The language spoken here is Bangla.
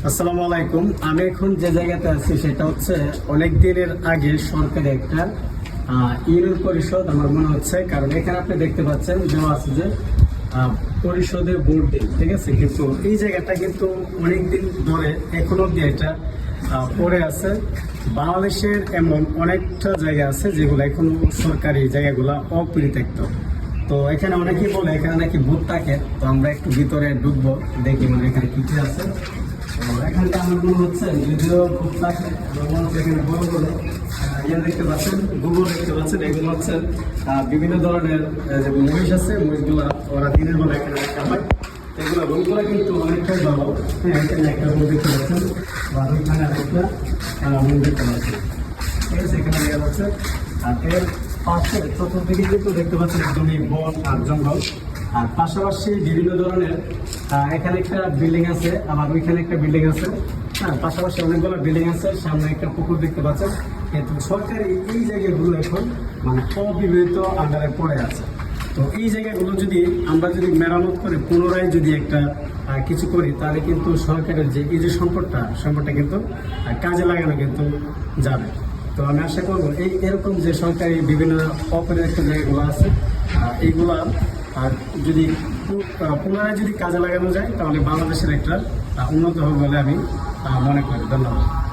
আসসালামু আলাইকুম। আমি এখন যে জায়গাতে আছি সেটা হচ্ছে অনেক দিনের আগে সরকারি একটা ইউনিয়ন পরিষদ আমার মনে হচ্ছে, কারণ এখানে আপনি দেখতে পাচ্ছেন দেওয়া আছে যে পরিষদের বোর্ড দিন, ঠিক আছে। কিন্তু এই জায়গাটা কিন্তু অনেকদিন ধরে এখনো অব্দি এটা পড়ে আছে। বাংলাদেশের এমন অনেকটা জায়গা আছে যেগুলো এখনো সরকারি জায়গাগুলো অপরিত্যক্ত। তো এখানে অনেকেই বলে এখানে নাকি ভূত থাকে। তো আমরা একটু ভিতরে ঢুকবো, দেখি মানে এখানে কি কি আছে। এখানটা আমার মনে হচ্ছে যদিও খুব থাকে, এখানে বড় বড় দেখতে পাচ্ছেন, গোবর দেখতে পাচ্ছেন। এগুলো হচ্ছে বিভিন্ন ধরনের যে মহিষ আছে, মহিষগুলা ওরা দিনের বেলা এখানে রাখা হয়। এগুলো রুমগুলো কিন্তু অনেকটাই ভালো। হ্যাঁ, এখানে একটা রুম দেখতে পাচ্ছেন, বা ওইখানে আরেকটা রুম দেখতে পাচ্ছেন, ঠিক আছে। এখানে দেখা যাচ্ছে আর এর পাশে চতুর্দিকে কিন্তু দেখতে পাচ্ছেন একদমই বন আর জঙ্গল। আর পাশাপাশি বিভিন্ন ধরনের এখানে একটা বিল্ডিং আছে, আবার ওইখানে একটা বিল্ডিং আছে। হ্যাঁ, পাশাপাশি অনেকগুলো বিল্ডিং আছে, সামনে একটা পুকুর দেখতে পাচ্ছেন। কিন্তু সরকারি এই জায়গাগুলো এখন মানে অবিবাহিত আন্ডারে পড়ে আছে। তো এই জায়গাগুলো যদি আমরা মেরামত করে পুনরায় যদি একটা কিছু করি, তাহলে কিন্তু সরকারের যে এই যে সম্পদটা কিন্তু কাজে লাগানো কিন্তু যাবে। তো আমি আশা করবো এরকম যে সরকারি বিভিন্ন অপরিত্যক্ত জায়গাগুলো আছে, এইগুলা যদি পুনরায় যদি কাজে লাগানো যায়, তাহলে বাংলাদেশের একটা উন্নত হবে বলে আমি মনে করি। ধন্যবাদ।